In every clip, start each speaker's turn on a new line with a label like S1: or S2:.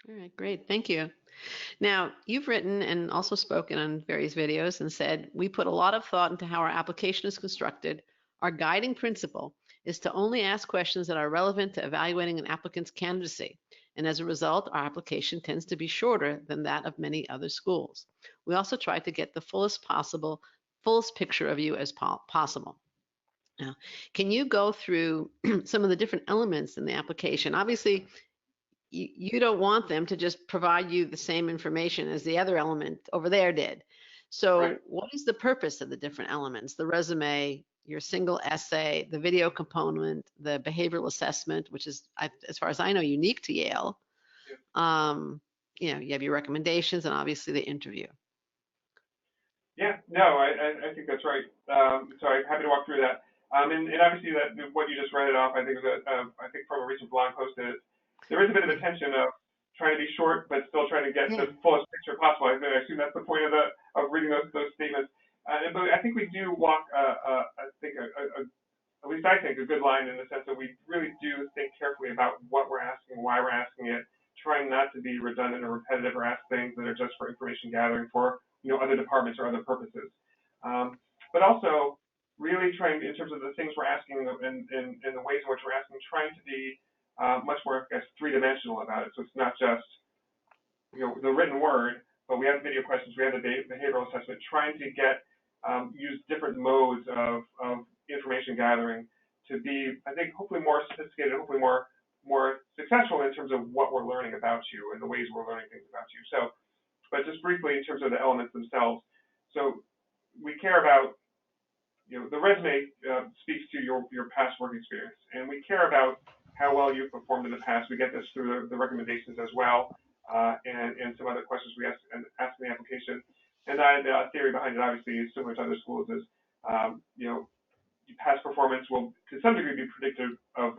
S1: All right, great. Thank you. Now, you've written and also spoken on various videos and said, we put a lot of thought into how our application is constructed. Our guiding principle is to only ask questions that are relevant to evaluating an applicant's candidacy. And as a result, our application tends to be shorter than that of many other schools. We also try to get the fullest picture of you as possible. Now, can you go through some of the different elements in the application? Obviously, you don't want them to just provide you the same information as the other element over there did. So
S2: Right.
S1: what is the purpose of the different elements? The resume, your single essay, the video component, the behavioral assessment, which is, as far as I know, unique to Yale.
S2: Yeah.
S1: You have your recommendations and obviously the interview.
S2: Yeah. No, I think that's right. So I'm happy to walk through that. And obviously that what you just read it off, I think I think from a recent blog post is there is a bit of a tension of trying to be short but still trying to get
S1: Yeah.
S2: the fullest picture possible. I assume that's the point of reading those statements. But I think we do walk I think at least I think a good line in the sense that we really do think carefully about what we're asking, why we're asking it, trying not to be redundant or repetitive or ask things that are just for information gathering for other departments or other purposes. But also really trying in terms of the things we're asking and the ways in which we're asking, trying to be much more, I guess, three-dimensional about it. So it's not just the written word, but we have video questions, we have the behavioral assessment, trying to use different modes of information gathering to be, I think, hopefully more sophisticated, hopefully more successful in terms of what we're learning about you and the ways we're learning things about you. So, but just briefly in terms of the elements themselves, so we care about, the resume speaks to your past work experience, and we care about how well you've performed in the past. We get this through the recommendations as well, and some other questions we ask in the application. And the theory behind it, obviously, is similar to other schools, is past performance will, to some degree, be predictive of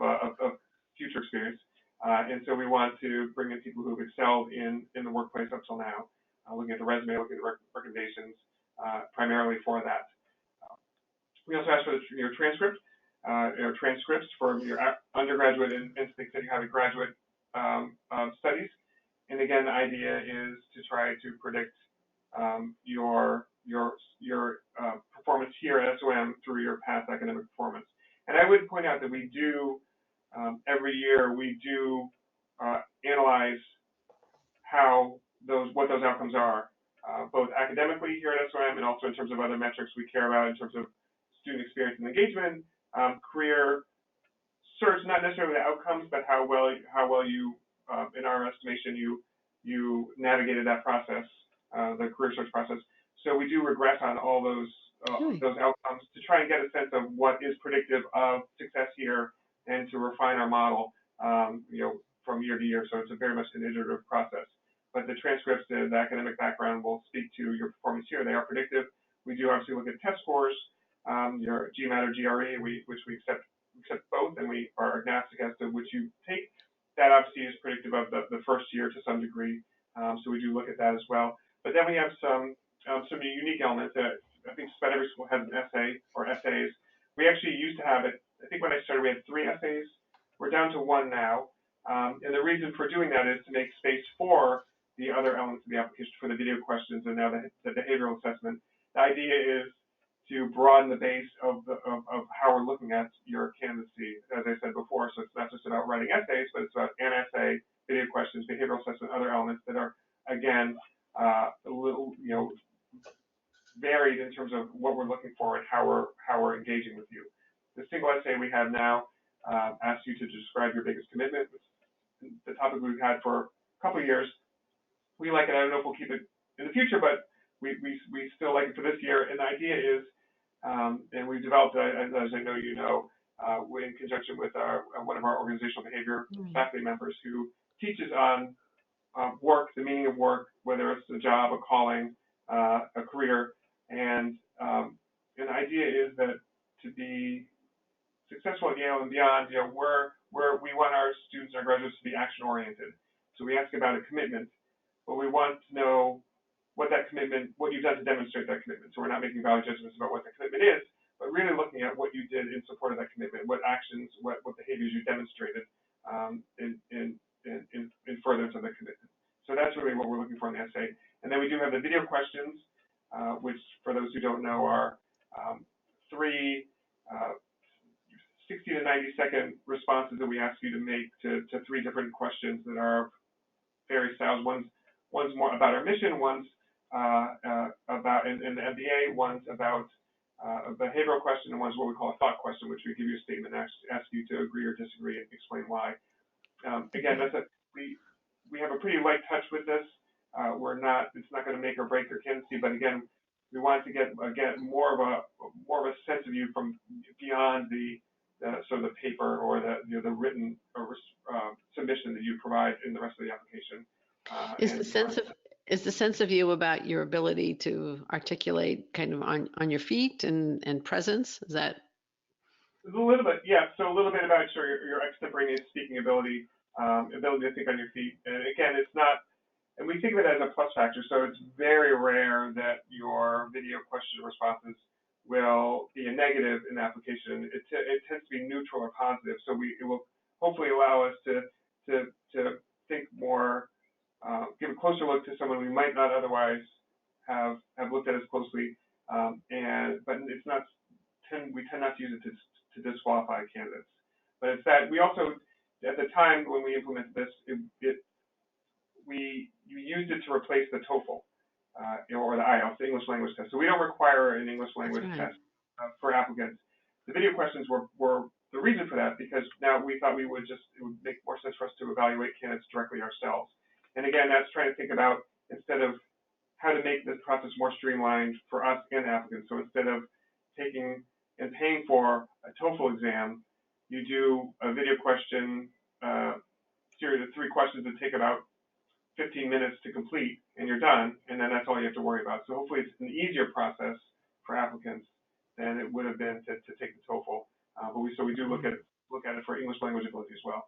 S2: future experience. And so we want to bring in people who've excelled in the workplace up till now, looking at the resume, looking at the recommendations, primarily for that. We also ask for your transcript, transcripts for your undergraduate and to the extent you have a graduate studies. And again, the idea is to try to predict your performance here at SOM through your past academic performance. And I would point out that we do every year we do analyze what those outcomes are, both academically here at SOM and also in terms of other metrics we care about in terms of student experience and engagement, career search, not necessarily the outcomes, but how well you, in our estimation, you navigated that process, the career search process. So we do regress on all those outcomes to try and get a sense of what is predictive of success here and to refine our model, from year to year. So it's very much an iterative process. But the transcripts and the academic background will speak to your performance here. They are predictive. We do obviously look at test scores, your GMAT or GRE, which we accept both, and we are agnostic as to which you take. That obviously is predictive of the first year to some degree. So we do look at that as well. But then we have some unique elements that I think just about every school has an essay or essays. We actually used to have it. I think when I started, we had 3 essays. We're down to 1 now. And the reason for doing that is to make space for the other elements of the application, for the video questions and now the behavioral assessment. The idea is to broaden the base of how we're looking at your candidacy, as I said before. So it's not just about writing essays, but it's about an essay, video questions, behavioral assessment, other elements that are, again, a little, varied in terms of what we're looking for and how we're engaging with you. The single essay we have now asks you to describe your biggest commitment. It's the topic we've had for a couple of years. We like it. I don't know if we'll keep it in the future, but we still like it for this year. And the idea is, and we've developed, as I know you know, in conjunction with one of our organizational behavior faculty members who teaches on work, the meaning of work, whether it's a job, a calling, a career. And the idea is that to be successful at Yale and beyond, we want our students and our graduates to be action-oriented. So we ask about a commitment, but we want to know what you've done to demonstrate that commitment. So we're not making valid judgments about what the commitment is, but really looking at what you did in support of that commitment, what actions, what behaviors you demonstrated in furtherance of the commitment. So that's really what we're looking for in the essay. And then we do have the video questions, which for those who don't know are three 60 to 90-second responses that we ask you to make to three different questions that are various styles. One's more about our mission, one's about in the MBA, one's about a behavioral question, and one's what we call a thought question, which we give you a statement and ask you to agree or disagree and explain why. Again, we have a pretty light touch with this. It's not going to make or break your candidacy, but again, we want to get more of a sense of you from beyond the sort of the paper or the written submission that you provide in the rest of the application.
S1: Is the sense of you about your ability to articulate kind of on your feet and presence? Is that?
S2: A little bit, yeah. So a little bit about your extemporaneous speaking ability, ability to think on your feet. And again, it's not, and we think of it as a plus factor. So it's very rare that your video question responses will be a negative in the application. It tends to be neutral or positive. So it will hopefully allow us to think more, give a closer look to someone we might not otherwise have looked at as closely. But it's not. We tend not to use it to disqualify candidates. But it's that we also, at the time when we implemented this, you used it to replace the TOEFL or the IELTS, the English language test. So we don't require an English language test for applicants. The video questions were the reason for that, because now we thought it would make more sense for us to evaluate candidates directly ourselves. And again, that's trying to think about, instead of how to make this process more streamlined for us and applicants. So instead of taking and paying for a TOEFL exam, you do a video question series of 3 questions that take about 15 minutes to complete, and you're done, and then that's all you have to worry about. So hopefully it's an easier process for applicants than it would have been to take the TOEFL. But we do look at it for English language ability as well.